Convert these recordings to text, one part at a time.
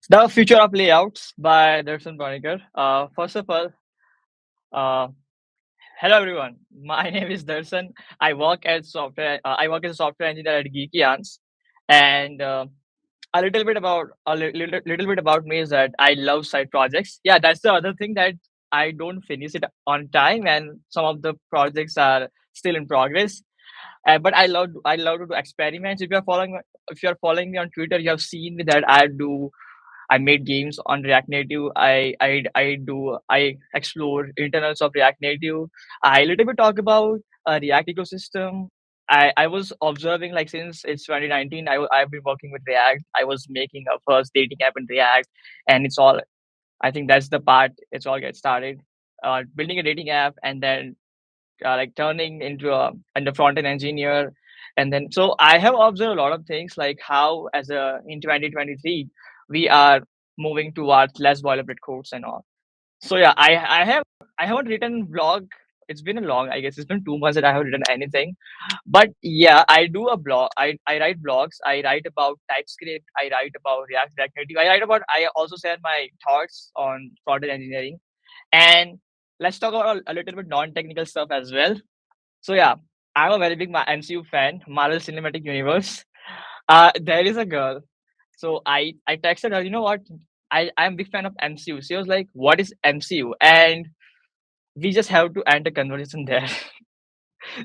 The Future of Layouts by Darshan Panikkar. First of all, uh, hello everyone. My name is Darshan. I work as software. I work as a software engineer at Geekyans, and a little bit about me is that I love side projects. Yeah, that's the other thing that I don't finish it on time, and some of the projects are still in progress. But I love to do experiments. If you are following me on Twitter, you have seen me that I made games on React Native. I explore internals of React Native. I little bit talk about React ecosystem. I was observing like since it's 2019. I've been working with React. I was making a first dating app in React, and it's all. I think that's the part. It's all get started. Building a dating app and then like turning into a front end engineer, and then so I have observed a lot of things like how as a in 2023 we are moving towards less boilerplate codes and all. So yeah, I haven't written blog. It's been a long, I guess it's been 2 months that I haven't written anything. But yeah, I do a blog. I write blogs. I write about TypeScript. I write about React Native. I also share my thoughts on front end engineering. And let's talk about a little bit non-technical stuff as well. So yeah, I'm a very big MCU fan, Marvel Cinematic Universe. There is a girl. So I texted her, you know what? I'm a big fan of MCU. She was like, "What is MCU?" And we just have to end the conversation there.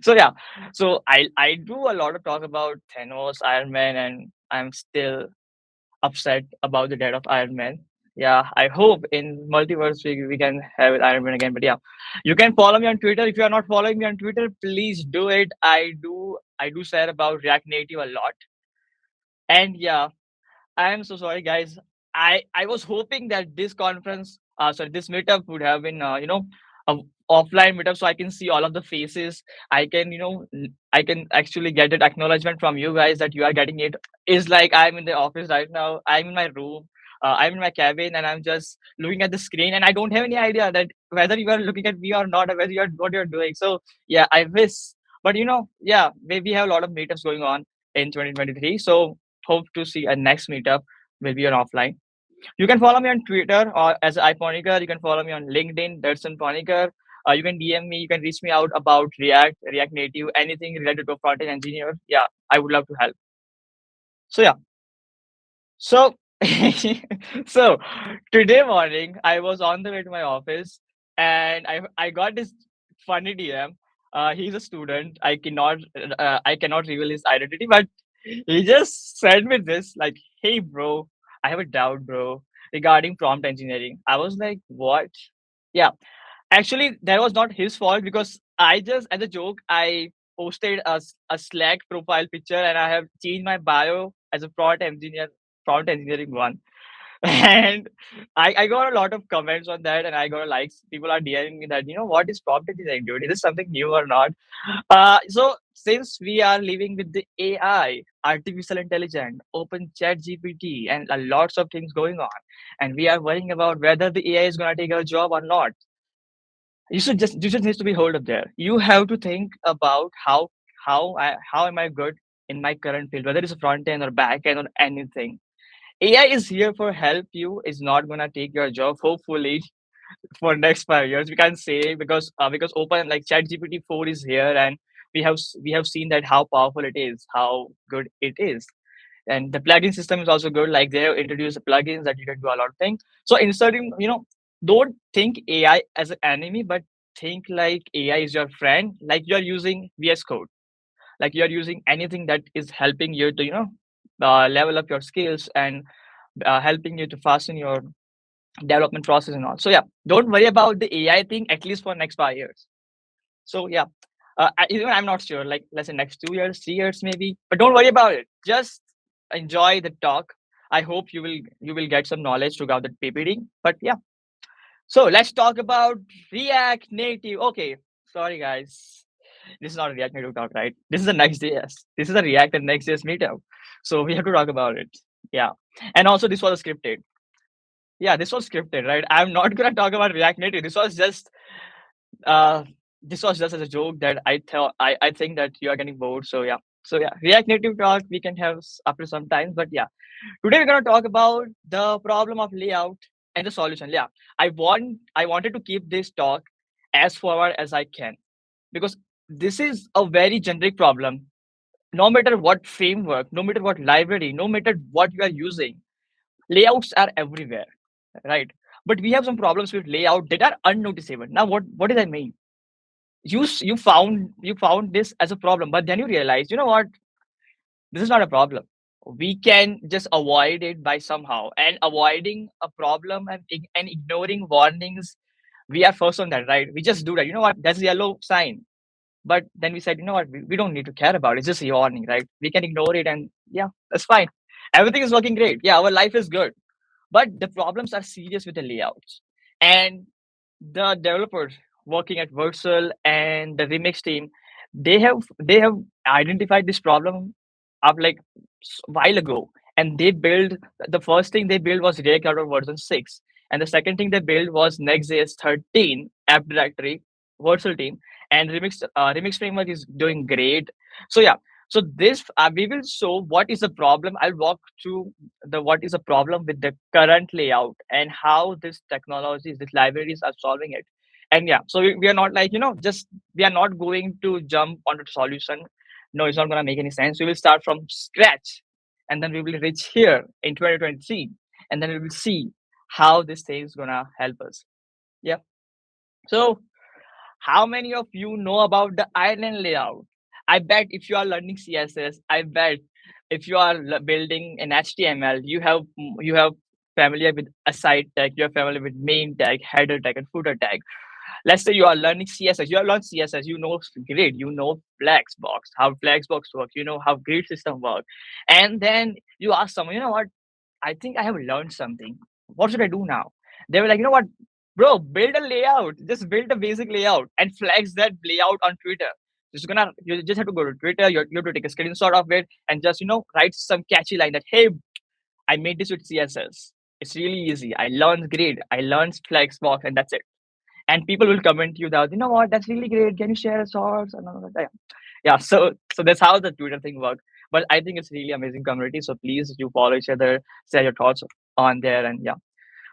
So yeah, so I do a lot of talk about Thanos, Iron Man, and I'm still upset about the death of Iron Man. Yeah, I hope in multiverse we can have Iron Man again. But yeah, you can follow me on Twitter. If you are not following me on Twitter, please do it. I do share about React Native a lot. And yeah, I am so sorry, guys. I was hoping that this meetup would have been a offline meetup, so I can see all of the faces. I can I can actually get that acknowledgement from you guys that you are getting it. It's like I'm in the office right now. I'm in my room. I'm in my cabin and I'm just looking at the screen and I don't have any idea that whether you are looking at me or not or whether you're what you're doing. So yeah, I miss. But yeah, we have a lot of meetups going on in 2023. So hope to see a next meetup will be on offline. You can follow me on Twitter or as iPoniker. You can follow me on LinkedIn, Darson Poniker. You can DM me. You can reach me out about React Native, anything related to front end engineer. Yeah, I would love to help. So yeah, so so today morning I was on the way to my office and I got this funny DM. He's a student. I cannot reveal his identity, but he just sent me this like, "Hey, bro, I have a doubt, bro, regarding prompt engineering." I was like, "What?" Yeah, actually, that was not his fault because I just, as a joke, I posted a Slack profile picture and I have changed my bio as a prompt engineering one. And I got a lot of comments on that and I got likes. People are DMing me that, what is prompt engineering, dude? Is this something new or not? So since we are living with the AI, artificial intelligence, open chat GPT, and lots of things going on, and we are worrying about whether the AI is gonna take our job or not, you just needs to be hold up there. You have to think about how am I good in my current field, whether it's a front end or back end or anything. AI is here for help you. Is not gonna take your job. Hopefully, for next 5 years, we can't say because open like ChatGPT 4 is here and we have seen that how powerful it is, how good it is, and the plugin system is also good. Like they have introduced plugins that you can do a lot of things. So inserting, don't think AI as an enemy, but think like AI is your friend. Like you're using VS Code, like you're using anything that is helping you to level up your skills and helping you to fasten your development process and all. So yeah, don't worry about the AI thing at least for next 5 years. So yeah, even I'm not sure. Like let's say next 2 years, 3 years maybe, but don't worry about it. Just enjoy the talk. I hope you will get some knowledge throughout the PPT. But yeah, so let's talk about React Native. Okay, sorry guys, this is not a React Native talk, right? This is a Next.js. This is a React and Next.js meetup. So we have to talk about it. Yeah, and also this was scripted. Yeah, this was scripted, right? I'm not gonna talk about React Native. Uh this was just as a joke that I think that you are getting bored. So yeah. So yeah, React Native talk we can have after some time, but yeah, today we're gonna talk about the problem of layout and the solution. Yeah, I wanted to keep this talk as forward as I can because this is a very generic problem. No matter what framework, no matter what library, no matter what you are using, layouts are everywhere, right? But we have some problems with layout that are unnoticeable. Now, what does that mean? You found this as a problem, but then you realize, you know what? This is not a problem. We can just avoid it by somehow, and avoiding a problem and ignoring warnings. We are first on that, right? We just do that. You know what? That's a yellow sign. But then we said, you know what? We don't need to care about it. It's just a warning, right? We can ignore it, and yeah, that's fine. Everything is working great. Yeah, our life is good, but the problems are serious with the layouts. And the developers working at Versal and the Remix team, they have identified this problem of like while ago, and they build the first thing they built was React out of version 6, and the second thing they built was Next.js 13 app directory Versal team, and Remix framework is doing great. So yeah, so this we will show what is the problem. I'll walk through the what is the problem with the current layout and how this technologies, these libraries are solving it. And yeah, so we are not like, just we are not going to jump onto the solution. No, it's not going to make any sense. We will start from scratch, and then we will reach here in 2023, and then we will see how this thing is going to help us. Yeah. So how many of you know about the island layout? I bet if you are learning CSS, I bet if you are building an HTML, you have familiar with a site tag, you are familiar with main tag, header tag, and footer tag. Let's say you are learning CSS, you have learned CSS, you know grid, you know Flexbox, how Flexbox works, you know how grid system works, and then you ask someone, you know what? I think I have learned something. What should I do now? They were like, you know what, bro, build a layout. Just build a basic layout and flex that layout on Twitter. You just have to go to Twitter. You have to take a screenshot of it and just write some catchy line that, hey, I made this with CSS. It's really easy. I learned grid. I learned Flexbox, and that's it. And people will comment you that, you know what, that's really great. Can you share a source? And all that. Yeah, so that's how the Twitter thing works. But I think it's really amazing community, so please do follow each other, share your thoughts on there. And yeah,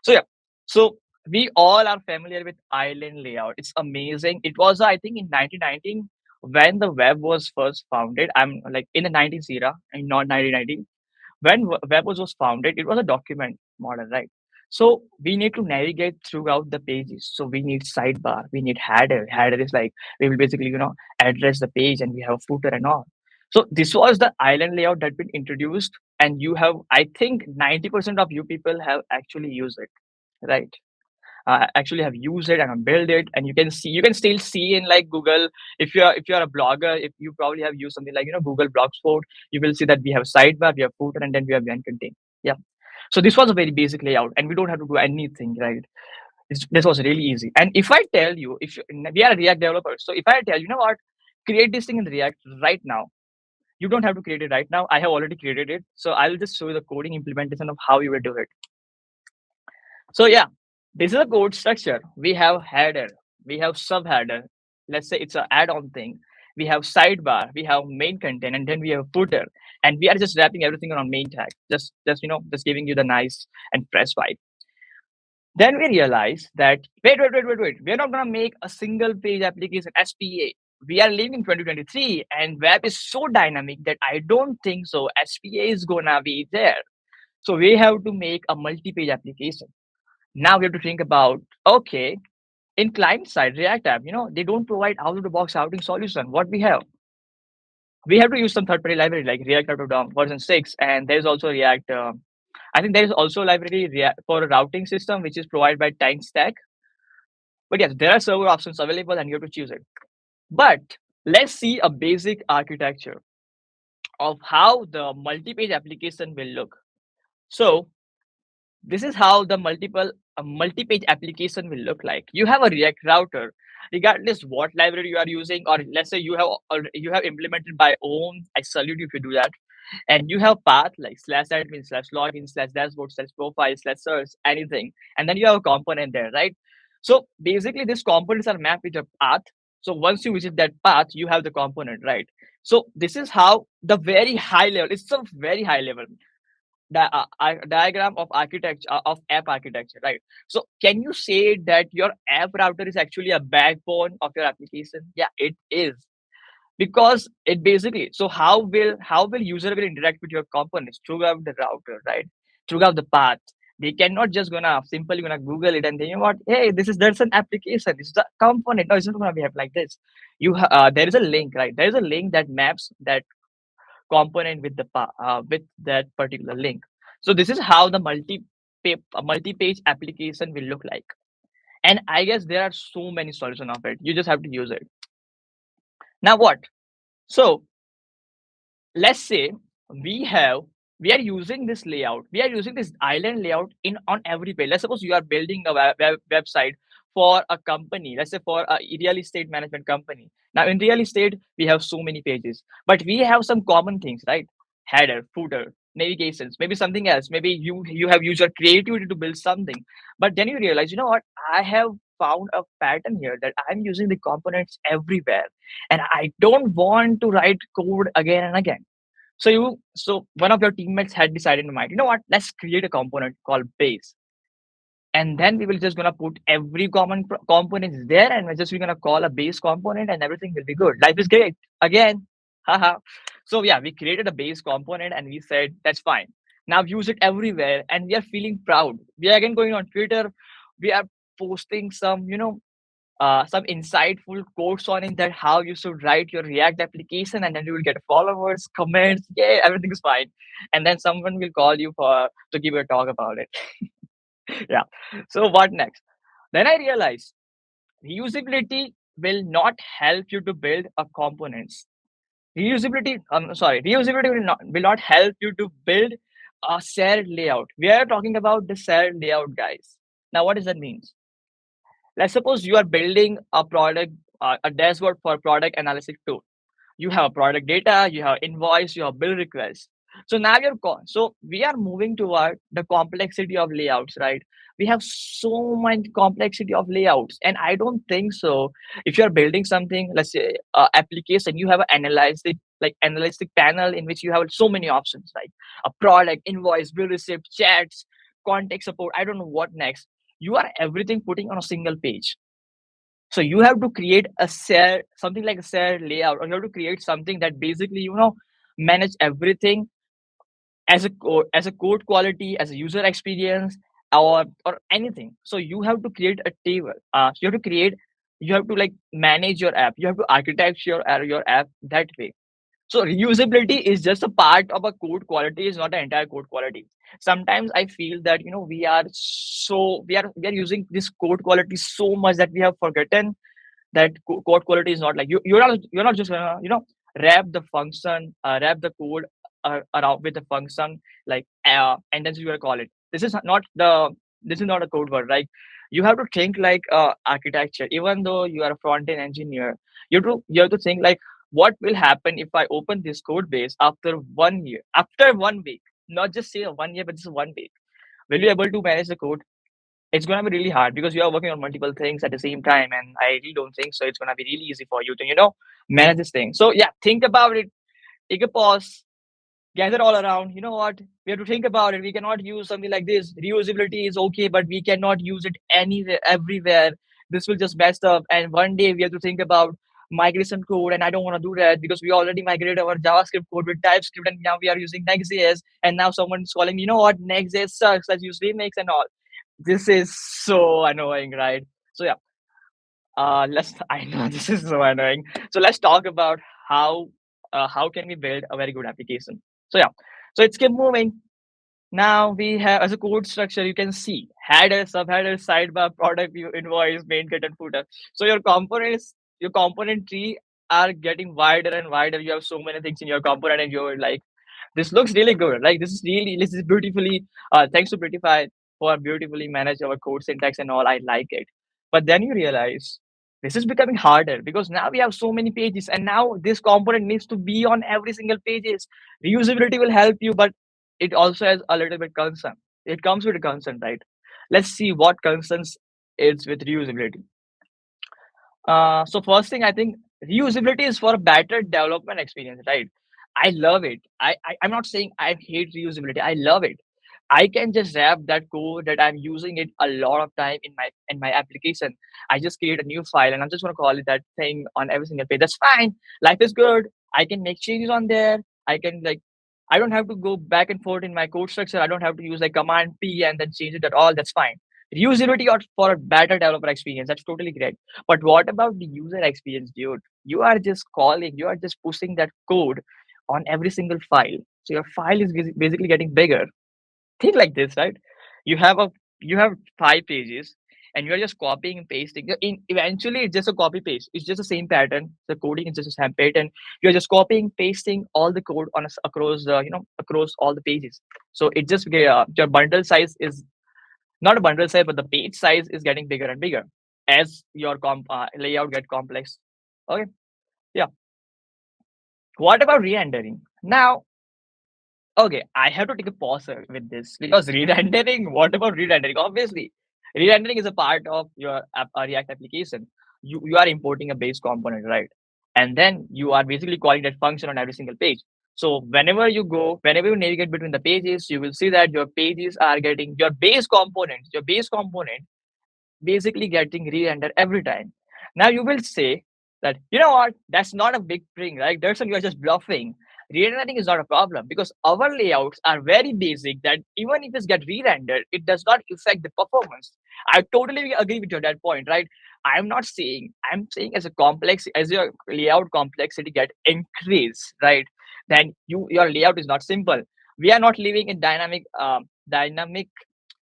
so yeah, so we all are familiar with island layout. It's amazing. It was, I think, in 1919 when the web was first founded. I'm like in the 90s era and not 1990. When web was founded, it was a document model, right? So we need to navigate throughout the pages. So we need sidebar, we need header is like we will basically address the page, and we have footer and all. So this was the island layout that been introduced, and you have, I think, 90% of you people have actually used it, right? Actually have used it and build it, and you can still see in like Google. If you're a blogger, if you probably have used something like Google Blogspot, you will see that we have sidebar, we have footer, and then we have event contain. Yeah, so this was a very basic layout, and we don't have to do anything, right? This was really easy. And if I tell you, we are React developers, so if I tell you know what, create this thing in React right now, you don't have to create it right now. I have already created it, so I'll just show you the coding implementation of how you will do it. So yeah, this is a code structure. We have header, we have subheader. Let's say it's an add-on thing. We have sidebar, we have main content, and then we have footer. And we are just wrapping everything around main tag. Just giving you the nice and fresh vibe. Then we realize that wait. We're not gonna make a single page application SPA. We are living in 2023, and web is so dynamic that I don't think so SPA is gonna be there. So we have to make a multi-page application. Now we have to think about, okay, in client side React app, they don't provide out of the box routing solution. What we have to use some third party library like React out of DOM version 6, and there's also React. I think there is also a library for a routing system which is provided by Time Stack. But yes, there are server options available, and you have to choose it. But let's see a basic architecture of how the multi-page application will look. So this is how the multi-page application will look like. You have a React router, regardless what library you are using, or let's say you have implemented by own. I salute you if you do that. And you have path like /admin /login /dashboard /profile /search, anything, and then you have a component there, right? So basically, these components are mapped with a path. So once you visit that path, you have the component, right? So this is how the very high level. It's a very high level diagram of architecture of app architecture, right? So can you say that your app router is actually a backbone of your application? Yeah, it is, because it basically, so how will user will interact with your components throughout the router, right? Throughout the path. They cannot just gonna simply gonna Google it and then, you know what, hey, this is there's an application, this is a component. No, it's not gonna behave like this. There is a link, right? There is a link that maps that component with with that particular link. So this is how the multi-page application will look like. And I guess there are so many solutions of it. You just have to use it. Now what? So let's say we have we are using this layout, we are using this island layout in on every page. Let's suppose you are building a website for a company, let's say for a real estate management company. Now in real estate we have so many pages, but we have some common things, right? Header, footer, navigations, maybe something else. Maybe you have used your creativity to build something, but then you realize, you know what, I have found a pattern here that I'm using the components everywhere, and I don't want to write code again and again. So one of your teammates had decided in mind, you know what? Let's create a component called base, and then we will just gonna put every common component there, and we're gonna call a base component, and everything will be good. Life is great again, haha. So yeah, we created a base component, and we said that's fine. Now use it everywhere, and we are feeling proud. We are again going on Twitter. We are posting some insightful quotes on it, that how you should write your React application, and then you will get followers, comments, yeah, everything is fine. And then someone will call you for to give you a talk about it. Yeah. So what next? Then I realized reusability will not help you to build a components. Reusability will not help you to build a shared layout. We are talking about the shared layout, guys. Now, what does that mean? Let's suppose you are building a product, a dashboard for product analysis tool. You have product data, you have invoice, you have bill requests. So now so we are moving toward the complexity of layouts, right? We have so much complexity of layouts, and I don't think so. If you are building something, let's say application, you have an analytic panel in which you have so many options, like a product, invoice, bill receipt, chats, contact support. I don't know what next. You are everything putting on a single page. So you have to create something like a share layout, or you have to create something that basically, manage everything as a code quality, as a user experience, or anything. So you have to create a table. You have to like manage your app. You have to architect your app that way. So reusability is just a part of a code quality, is not the entire code quality. Sometimes I feel that, we are using this code quality so much that we have forgotten that code quality is not like you're not just gonna wrap the code around with the function, like and then you're gonna call it. This is not a code word. Like, you have to think like architecture. Even though you are a front end engineer, you have to think like, what will happen if I open this code base after 1 year, after 1 week, not just say 1 year, but just 1 week. Will you able to manage the code? It's gonna be really hard because you are working on multiple things at the same time, and I really don't think so. It's gonna be really easy for you to manage this thing. So yeah, think about it. Take a pause. Gather all around. You know what? We have to think about it. We cannot use something like this. Reusability is okay, but we cannot use it anywhere, everywhere. This will just mess up. And one day we have to think about migration code, and I don't want to do that because we already migrated our JavaScript code with TypeScript, and now we are using Next.js. And now someone's calling me, you know what? Next.js sucks. Let's use Remix and all. This is so annoying, right? So yeah, let's. I know this is so annoying. So let's talk about how can we build a very good application. So yeah, so let's keep moving. Now we have, as a code structure, you can see header, subheader, sidebar, product view, invoice, main, get, and footer. So your component tree are getting wider and wider. You have so many things in your component, and you're like, this looks really good. Like, this is beautifully. Thanks to Prettify for beautifully manage our code syntax and all. I like it. But then you realize this is becoming harder because now we have so many pages, and now this component needs to be on every single pages. Reusability will help you, but it also has a little bit concern. It comes with a concern, right? Let's see what concerns it's with reusability. So first thing, I think Reusability is for a better development experience, right? I love it. I'm not saying I hate reusability. I love it. I can just wrap that code that I'm using it a lot of time in my application. I just create a new file and I'm just gonna call it that thing on every single page. That's fine. Life is good. I can make changes on there. I can like I don't have to go back and forth in my code structure. I don't have to use like command P and then change it at all. That's fine. Reusability or for a better developer experience. That's totally great. But what about the user experience, dude? You are just calling, you are just pushing that code on every single file. So your file is basically getting bigger. Think like this, right? You have a you have 5 pages and you're just copying and pasting. Eventually it's just a copy paste. It's just the same pattern. The coding is just the same pattern. You're just copying, pasting all the code on across across all the pages. So it just your bundle size is not a bundle size, but the page size is getting bigger and bigger as your layout get complex. Okay, yeah. What about re-rendering? Now, okay, I have to take a pause here with this because re-rendering. What about re-rendering? Obviously, re-rendering is a part of your React application. You are importing a base component, right? And then you are basically calling that function on every single page. So whenever you navigate between the pages, you will see that your pages are getting your base component basically getting re-rendered every time. Now you will say that you know what, that's not a big thing, right? That's you're just bluffing. Re-rendering is not a problem because our layouts are very basic that even if it get re-rendered, it does not affect the performance. I totally agree with you at that point, right? I'm saying as your layout complexity get increased, right? Then your layout is not simple. We are not living in dynamic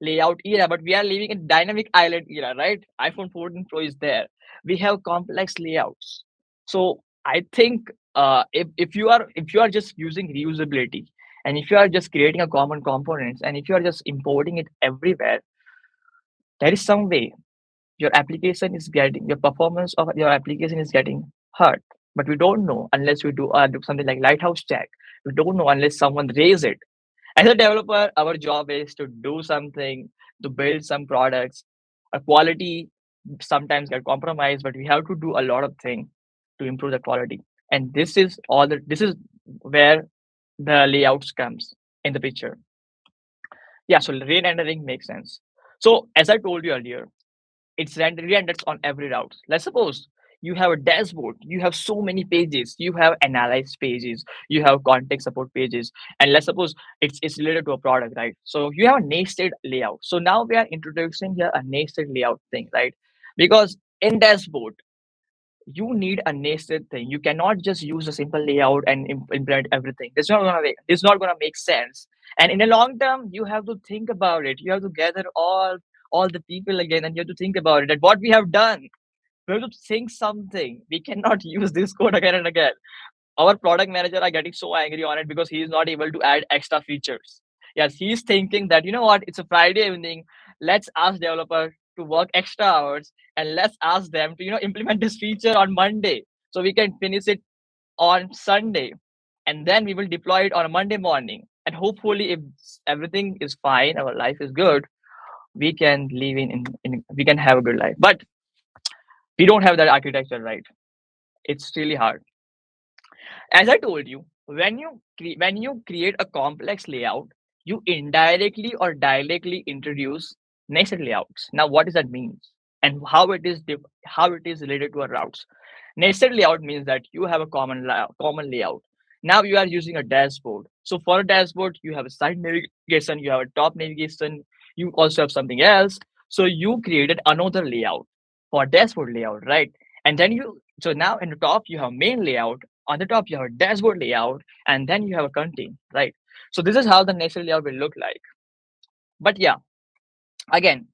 layout era, but we are living in dynamic island era, right? iPhone 14 Pro is there. We have complex layouts. So I think if you are just using reusability and if you are just creating a common components and if you are just importing it everywhere, there is some way your performance of your application is getting hurt. But we don't know unless we do something like lighthouse check. We don't know unless someone raise it. As a developer, our job is to do something, to build some products. A quality sometimes get compromised, but we have to do a lot of things to improve the quality. And this is where the layouts comes in the picture. Yeah, so re-rendering makes sense. So as I told you earlier, it's rendered on every route. Let's suppose you have a dashboard, you have so many pages, you have analyzed pages, you have context support pages, and let's suppose it's related to a product, right? So you have a nested layout. So now we are introducing here a nested layout thing, right? Because in dashboard, you need a nested thing. You cannot just use a simple layout and implement everything. It's not gonna make sense. And in the long term, you have to think about it. You have to gather all the people again, and you have to think about it. That what we have done, we have to think something. We cannot use this code again and again. Our product manager are getting so angry on it because he is not able to add extra features. Yes, he's thinking that you know what, it's a Friday evening. Let's ask developer to work extra hours and let's ask them to implement this feature on Monday so we can finish it on Sunday, and then we will deploy it on a Monday morning. And hopefully, if everything is fine, our life is good, we can live we can have a good life. But we don't have that architecture, right? It's really hard. As I told you, when you create a complex layout, you indirectly or directly introduce nested layouts. Now, what does that mean, and how it is related to a routes? Nested layout means that you have a common layout. Now you are using a dashboard. So for a dashboard, you have a side navigation, you have a top navigation, you also have something else. So you created another layout for dashboard layout, right? And then so now in the top you have main layout, on the top you have a dashboard layout, and then you have a content, right? So this is how the nested layout will look like. But yeah, again,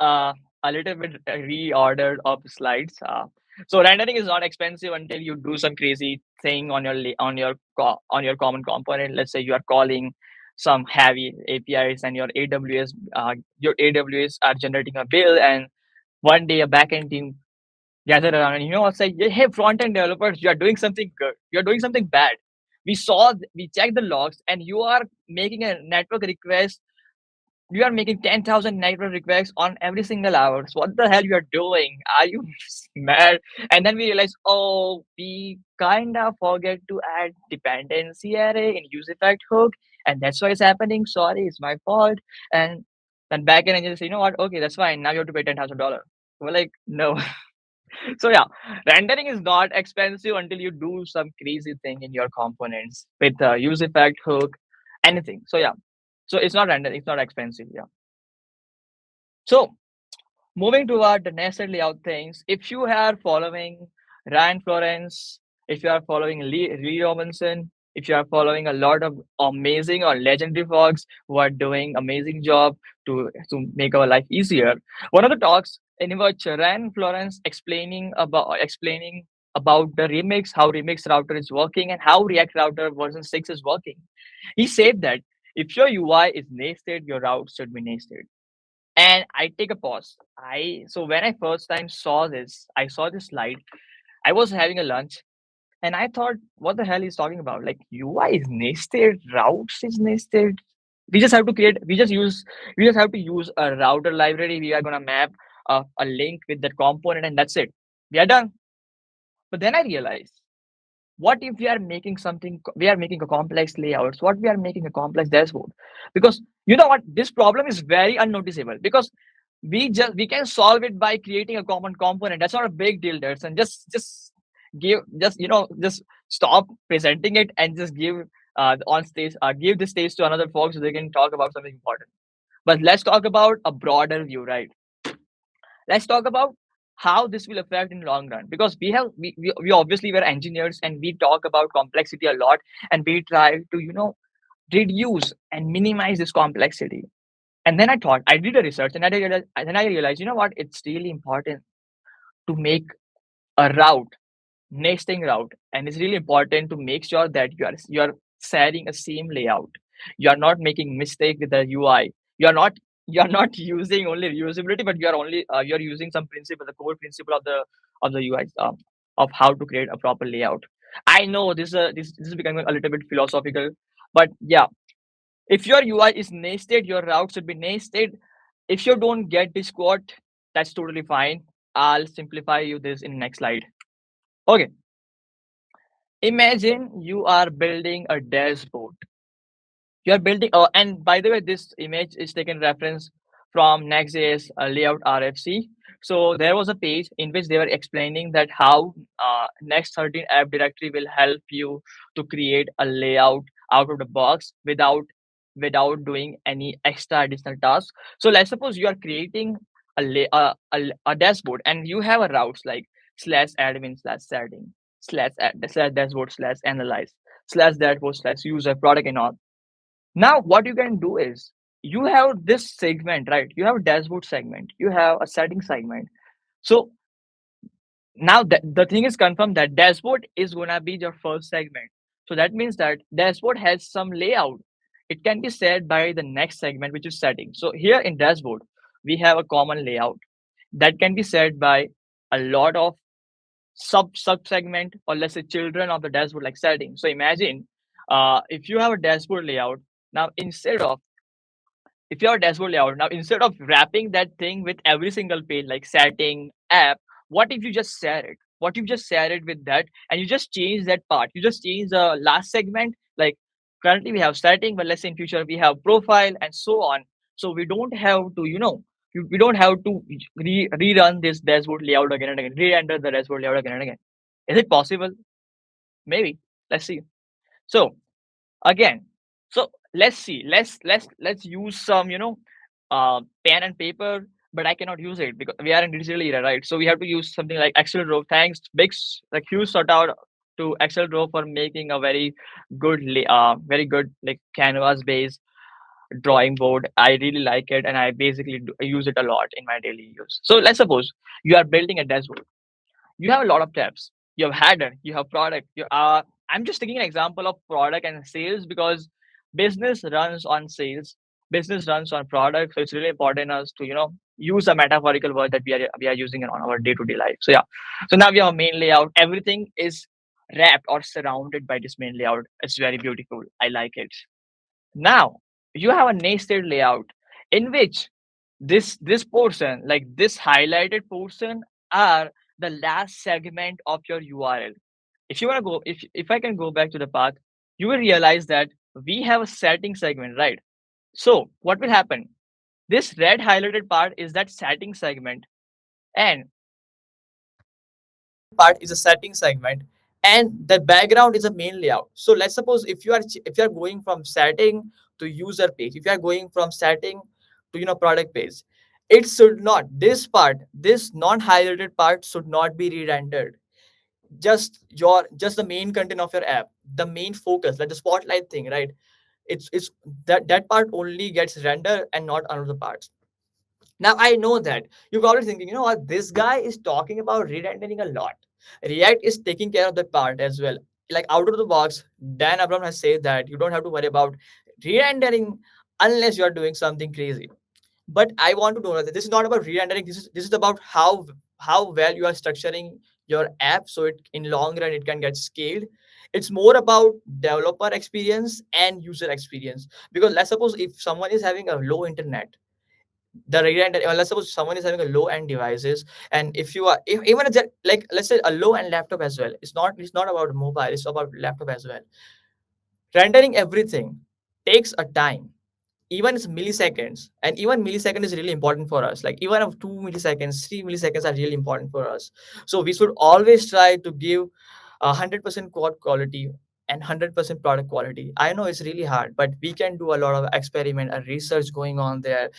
uh, a little bit reordered of slides. So rendering is not expensive until you do some crazy thing on on your common component. Let's say you are calling some heavy APIs and your AWS are generating a bill, and one day a backend team gather around and say, hey, front end developers, you are doing something good. You are doing something bad. We checked the logs, and you are making a network request You are making 10,000 network requests on every single hour. So what the hell you are doing? Are you mad? And then we realize, oh, we kind of forget to add dependency array in use effect hook, and that's why it's happening. Sorry, it's my fault. And then backend engineer say, you know what? Okay, that's fine. Now you have to pay $10,000. We're like, no. So yeah, rendering is not expensive until you do some crazy thing in your components with use effect hook, anything. So yeah, so it's not rendering. It's not expensive. Yeah. So moving toward the nested layout things, if you are following Ryan Florence, if you are following Lee Robinson, if you are following a lot of amazing or legendary folks who are doing amazing job to make our life easier, one of the talks in which Ryan Florence explaining about the remix, how remix router is working, and how React Router version 6 is working. He said that if your UI is nested, your route should be nested. And I take a pause. So when I first time saw this, I saw this slide. I was having a lunch and I thought, what the hell he's talking about? Like UI is nested, routes is nested. We just have to create. We just have to use a router library. We are gonna map a link with that component, and that's it. We are done. But then I realized, what if we are making a complex layouts, what we are making a complex dashboard, because you know what, this problem is very unnoticeable because we can solve it by creating a common component. That's not a big deal there, and just stop presenting it and just give on stage give the stage to another folks so they can talk about something important. But let's talk about a broader view, right? Let's talk about how this will affect in long run, because we obviously were engineers and we talk about complexity a lot, and we try to reduce and minimize this complexity. And then I did a research, and I realized, you know what, it's really important to make a route, nesting route, and it's really important to make sure that you are sharing a same layout. You are not making mistake with the UI. You are not you are not using only reusability, but you are using some principle, the core principle of the UI, of how to create a proper layout. I know this is becoming a little bit philosophical, but yeah, if your UI is nested, your route should be nested. If you don't get this quote, that's totally fine. I'll simplify you this in next slide. Okay, imagine you are building a dashboard. You are building, and by the way, this image is taken reference from Next.js layout RFC. So there was a page in which they were explaining that how Next 13 app directory will help you to create a layout out of the box without doing any extra additional tasks. So let's suppose you are creating a dashboard and you have a routes like slash admin slash setting slash dashboard slash analyze slash dashboard slash user product and all. Now, what you can do is you have this segment, right? You have a dashboard segment, you have a setting segment. So now the thing is confirmed that dashboard is gonna be your first segment. So that means that dashboard has some layout. It can be set by the next segment, which is setting. So here in dashboard, we have a common layout that can be set by a lot of sub segment, or let's say children of the dashboard like setting. So imagine if you have a dashboard layout. Now instead of if your dashboard layout, now instead of wrapping that thing with every single page like setting app, what if you just share it, with that, and you just change that part, you just change the last segment. Like currently we have setting, but let's say in future we have profile and so on. So we don't have to we don't have to rerun this dashboard layout again and again, re-enter the dashboard layout again and again. Is it possible? Maybe. Let's see. So again, so let's see, let's use some pen and paper, but I cannot use it because we are in digital era, right? So we have to use something like Excel Draw. Thanks like huge shout out to Excel Draw for making a very good like canvas based drawing board. I really like it, and I basically use it a lot in my daily use. So let's suppose you are building a dashboard. You have a lot of tabs. You have header, you have product. I'm just taking an example of product and sales because business runs on sales, business runs on product. So it's really important us to use a metaphorical word that we are using on our day to day life. So yeah, so now we have a main layout. Everything is wrapped or surrounded by this main layout. It's very beautiful. I like it. Now you have a nested layout. in which this portion, like this highlighted portion, are the last segment of your URL. If you want to go, if I can go back to the path, you will realize that we have a setting segment, right? So what will happen? This red highlighted part is that setting segment, and part is a setting segment, and the background is a main layout. So let's suppose if you are going from setting to user page, if you are going from setting to product page, it should not, this part, this non highlighted part should not be re-rendered. Just the main content of your app, the main focus, like the spotlight thing, right? It's that part only gets rendered and not another parts. Now I know that you're probably thinking, you know what, this guy is talking about re-rendering a lot. React is taking care of that part as well. Like out of the box, Dan Abram has said that you don't have to worry about re-rendering unless you are doing something crazy. But I want to know that this is not about re-rendering. This is about how well you are structuring your app so it in long run it can get scaled. It's more about developer experience and user experience. Because let's suppose if someone is having a low internet, the radiant, let's suppose someone is having a low end devices, and if you are even like let's say a low end laptop as well, it's not about mobile, it's about laptop as well. Rendering everything takes a time, even it's milliseconds, and even millisecond is really important for us. Like even of 2 milliseconds, 3 milliseconds are really important for us. So we should always try to give 100% code quality and 100% product quality. I know it's really hard, but we can do a lot of experiment and research going on there.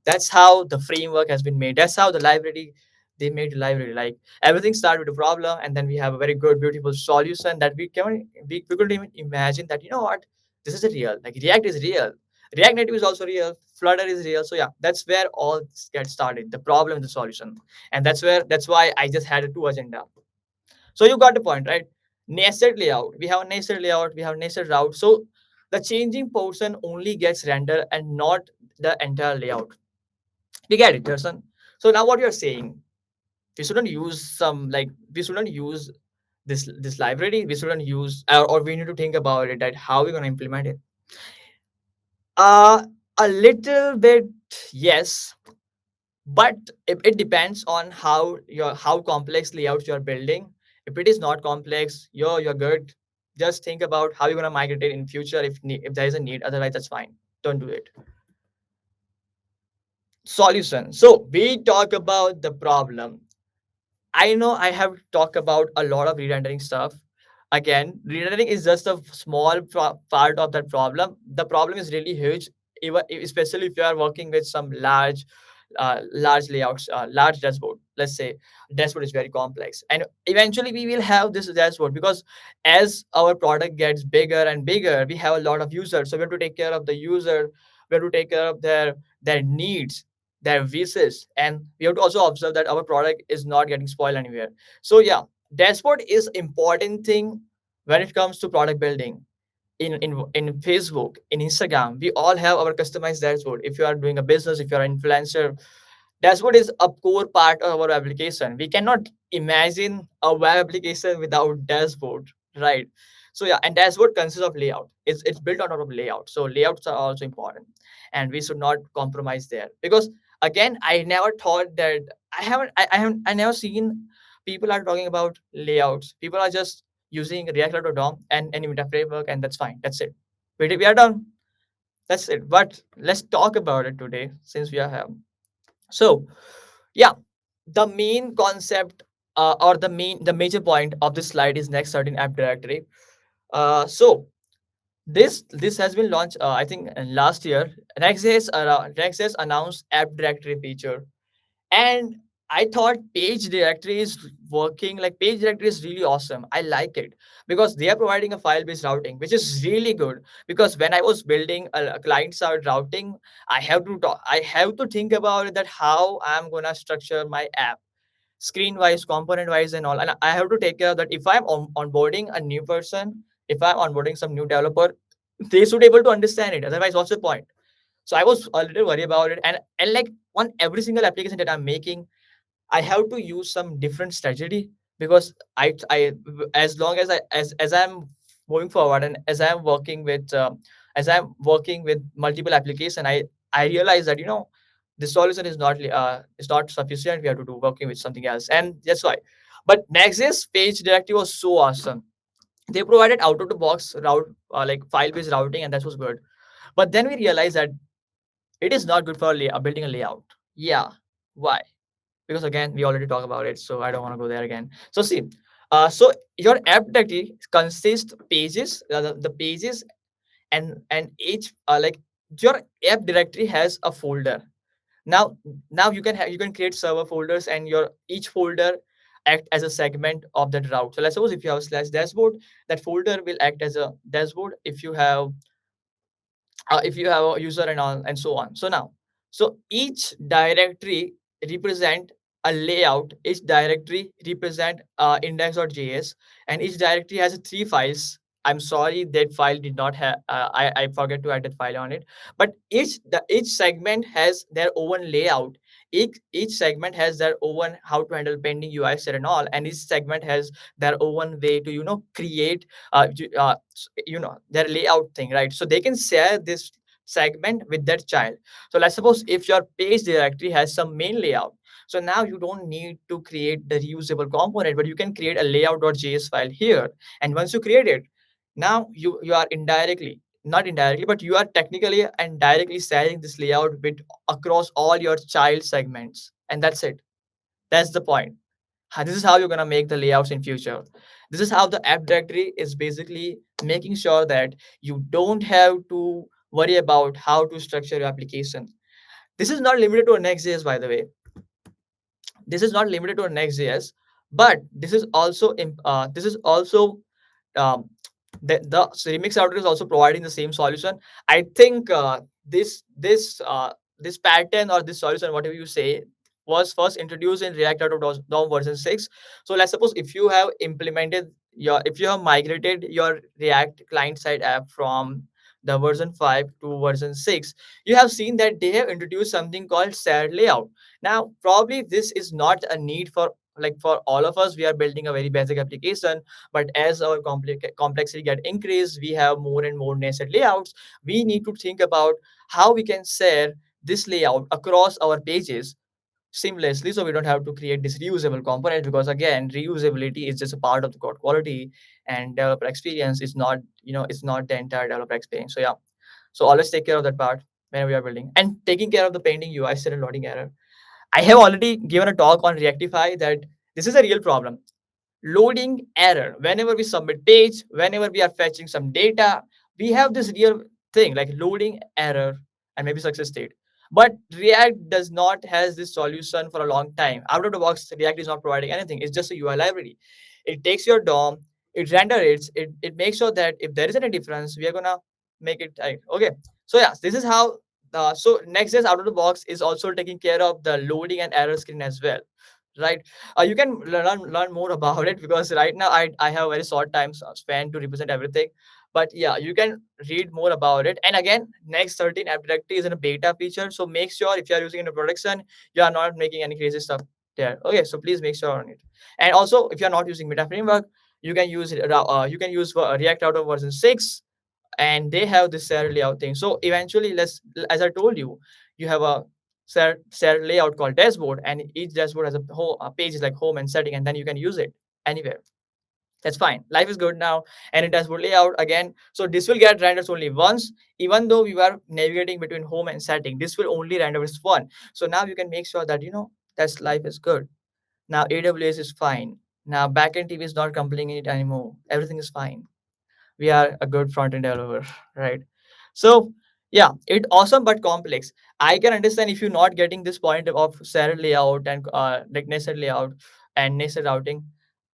That's how the framework has been made. That's how the library, they made the library. Like everything started with a problem, and then we have a very good, beautiful solution that we couldn't even imagine that, you know what, this is a real, like React is real. React Native is also real. Flutter is real. So yeah, that's where all this gets started. The problem and the solution, and that's why I just had a two agenda. So you got the point, right? Nested layout. We have a nested layout. We have nested route. So the changing portion only gets rendered and not the entire layout. You get it, person? So now what you're saying, we shouldn't use this library. We shouldn't use, or we need to think about it that how we're gonna implement it. Uh, a little bit, yes, but it depends on how complex layouts you're building. If it is not complex, you're good. Just think about how you're gonna migrate it in future if there is a need. Otherwise, that's fine. Don't do it. Solution. So we talk about the problem. I know I have talked about a lot of re-rendering stuff. Again, re-rendering is just a small part of that problem. The problem is really huge, even especially if you are working with some large layouts, large dashboard. Let's say dashboard is very complex, and eventually we will have this dashboard because as our product gets bigger and bigger, we have a lot of users. So we have to take care of the user. We have to take care of their needs, their wishes, and we have to also observe that our product is not getting spoiled anywhere. So yeah, dashboard is important thing when it comes to product building. In Facebook, in Instagram, we all have our customized dashboard. If you are doing a business, if you're an influencer, dashboard is a core part of our application. We cannot imagine a web application without dashboard, right? So yeah, and dashboard consists of layout. It's built on top of layout. So layouts are also important, and we should not compromise there. Because again, I never thought that I never seen people are talking about layouts. People are just using React DOM and any meta framework, and that's fine. That's it. We are done. That's it. But let's talk about it today since we are here. So yeah, the main concept or the major point of this slide is next certain app directory. So this has been launched I think last year. Next.js announced app directory feature, and I thought page directory is working. Like page directory is really awesome. I like it because they are providing a file based routing, which is really good. Because when I was building a client side routing, I have to think about it, that how I'm gonna structure my app screen wise, component wise, and all. And I have to take care of that. If I'm onboarding a new person, if I'm onboarding some new developer, they should able to understand it. Otherwise, what's the point? So I was a little worried about it, and like on every single application that I'm making, I have to use some different strategy. Because I as long as as I'm moving forward, and as I'm working with multiple application, I realized that, the solution is not sufficient. We have to do working with something else, and that's why. But Next.js page directory was so awesome. They provided out of the box route, like file based routing, and that was good. But then we realized that it is not good for building a layout. Yeah, why? Because again, we already talked about it, so I don't want to go there again. So see, so your app directory consists pages, the pages, and each like your app directory has a folder. Now you can create server folders, and your each folder act as a segment of that route. So let's suppose if you have slash dashboard, that folder will act as a dashboard. If you have a user and all and so on. So now, so each directory represent a layout. Each directory represent index.js, and each directory has three files. I'm sorry that file did not have, I forget to add that file on it. But each segment has their own layout. Each segment has their own how to handle pending UI set and all, and each segment has their own way to create their layout thing, right? So they can share this segment with their child. So let's suppose if your page directory has some main layout, so now you don't need to create the reusable component, but you can create a layout.js file here. And once you create it, now you are indirectly, not indirectly, but you are technically and directly sharing this layout with across all your child segments, and that's it. That's the point. This is how you're going to make the layouts in future. This is how the app directory is basically making sure that you don't have to worry about how to structure your application. This is not limited to Next.js, by the way. This is not limited to Next.js, but this is also um, the Remix router is also providing the same solution. I think this pattern or this solution, whatever you say, was first introduced in React out of DOM version 6. So let's suppose if you have migrated your React client side app from the version 5 to version 6, you have seen that they have introduced something called shared layout. Now, probably this is not a need for, like, for all of us. We are building a very basic application, but as our complexity get increased, we have more and more nested layouts. We need to think about how we can share this layout across our pages seamlessly, so we don't have to create this reusable component, because again, reusability is just a part of the code quality, and developer experience is not, it's not the entire developer experience. So yeah, so always take care of that part when we are building, and taking care of the pending UI set and loading error. I have already given a talk on Reactify that this is a real problem. Loading error. Whenever we submit page, whenever we are fetching some data, we have this real thing like loading error and maybe success state. But React does not has this solution for a long time. Out of the box, React is not providing anything. It's just a UI library. It takes your DOM, it renders it makes sure that if there is any difference, we are gonna make it right. Okay. So yeah, this is how so Next.js out of the box is also taking care of the loading and error screen as well, right? You can learn more about it, because right now I have very short time span to represent everything. But yeah, you can read more about it. And again, Next 13 app directory is in a beta feature, so make sure if you are using it in production, you are not making any crazy stuff there. Okay, so please make sure on it. And also, if you are not using Meta framework, you can use React Router version 6, and they have this shared layout thing. So eventually, as I told you, you have a shared layout called dashboard, and each dashboard has a whole page is like home and setting, and then you can use it anywhere. That's fine. Life is good now, and it dashboard layout again. So this will get rendered only once, even though we were navigating between home and setting. This will only render as one. So now you can make sure that that life is good. Now AWS is fine. Now backend team is not complaining it anymore. Everything is fine. We are a good front end developer, right? So yeah, it awesome but complex. I can understand if you're not getting this point of shared layout and like nested layout and nested routing.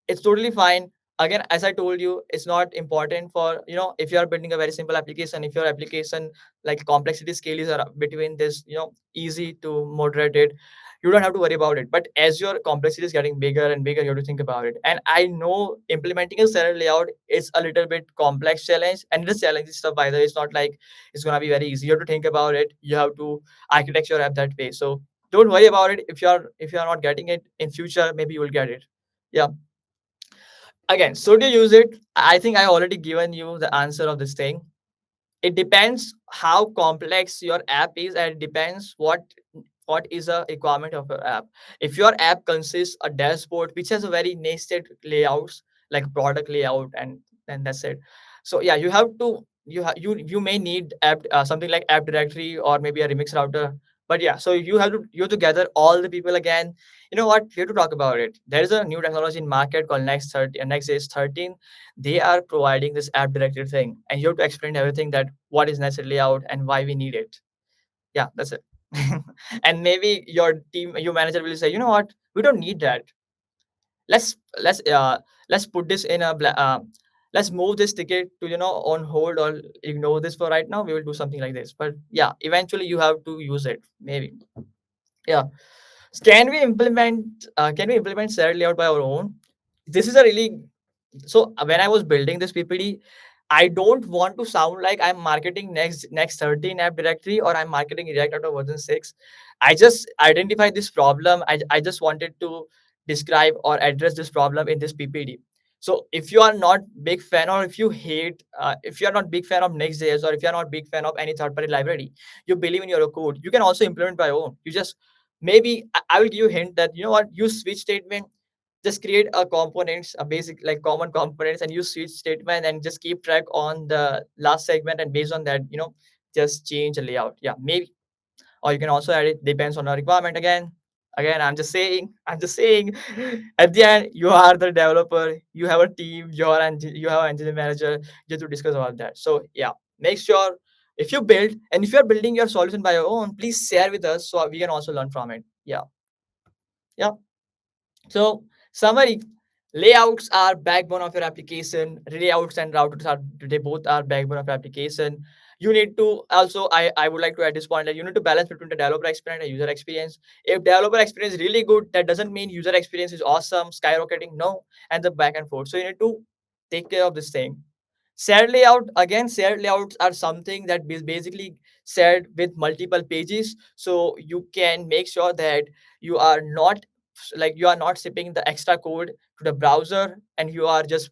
It's totally fine. Again, as I told you, it's not important for, if you are building a very simple application, if your application like complexity scale is between this, easy to moderated, you don't have to worry about it. But as your complexity is getting bigger and bigger, you have to think about it. And I know implementing a standard layout is a little bit complex challenge, and it is challenging stuff. By the way, it's not like it's gonna be very easy. You have to think about it. You have to architect your app that way. So don't worry about it. If you're not getting it in future, maybe you will get it. Yeah. Again, should you use it? I think I already given you the answer of this thing. it depends how complex your app is, and it depends what is a requirement of your app. If your app consists a dashboard which has a very nested layouts, like product layout, and that's it. So yeah, you have to you may need app something like app directory or maybe a remix router. But yeah, so you have to gather all the people again. You know what, we have to talk about it. There is a new technology in market called Next.js 13. They are providing this app directory thing, and you have to explain everything, that what is Nested layout and why we need it. Yeah, that's it. And maybe your manager will say, you know what, we don't need that. Let's let's uh let's put this in a let's move this ticket to, on hold, or ignore this for right now. We will do something like this, but yeah, eventually you have to use it, maybe. Yeah. Can we implement shared layout by our own? This is a really so when I was building this PPD, I don't want to sound like I'm marketing next 13 app directory, or I'm marketing React out of version 6. I just identified this problem. I just wanted to describe or address this problem in this PPD. So if you are not big fan, or if you are not big fan of Next.js, or if you are not big fan of any third party library, you believe in your code, you can also implement by own. You just maybe I will give you a hint that, you know what, use switch statement. Just create a components, a basic like common components, and use switch statement, and just keep track on the last segment, and based on that, just change the layout. Yeah, maybe. Or you can also add it, depends on the requirement. Again, I'm just saying at the end, you are the developer, you have a team, you have an engineering manager, just to discuss about that. So yeah, make sure, if you build and if you're building your solution by your own, please share with us so we can also learn from it. Yeah. Yeah. So, summary: layouts are backbone of your application. Layouts and routers are, they both are backbone of your application. You need to also, I would like to at this point that you need to balance between the developer experience and user experience. If developer experience is really good, that doesn't mean user experience is awesome, skyrocketing. No, and the back and forth. So you need to take care of this thing. Shared layouts are something that is basically shared with multiple pages, so you can make sure that you are not you are not shipping the extra code to the browser, and you are just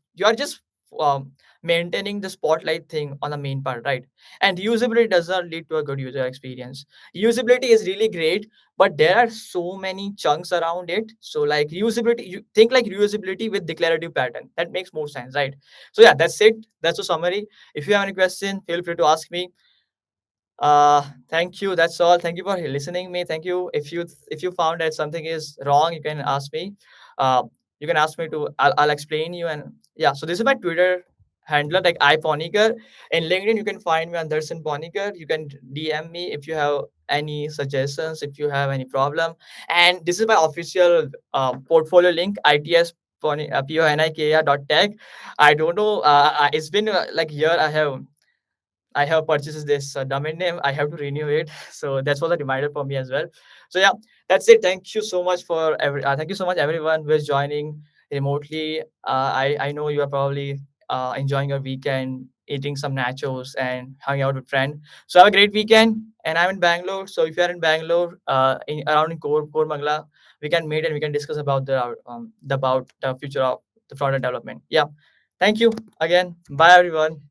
um, maintaining the spotlight thing on the main part, right? And usability does not lead to a good user experience. Usability is really great, but there are so many chunks around it. So like reusability, you think like reusability with declarative pattern, that makes more sense, right? So yeah, that's it. That's a summary. If you have any question, feel free to ask me. Thank you. That's all. Thank you for listening me. Thank you. If you found that something is wrong, you can ask me. Uh, you can ask me to. I'll explain you. And yeah, so this is my Twitter handler, like iPoniker. In LinkedIn, you can find me on Darshan Poniker. You can DM me if you have any suggestions, if you have any problem. And this is my official portfolio link, its ponika.tech. I don't know. It's been like a year. I have purchased this domain name. I have to renew it. So that was a reminder for me as well. So yeah, that's it. Thank you so much for thank you so much everyone who is joining remotely. I know you are probably enjoying your weekend, eating some nachos and hanging out with friends. So have a great weekend. And I'm in Bangalore. So if you are in Bangalore, around in Kormangla, we can meet and we can discuss about the future of the product development. Yeah. Thank you again. Bye everyone.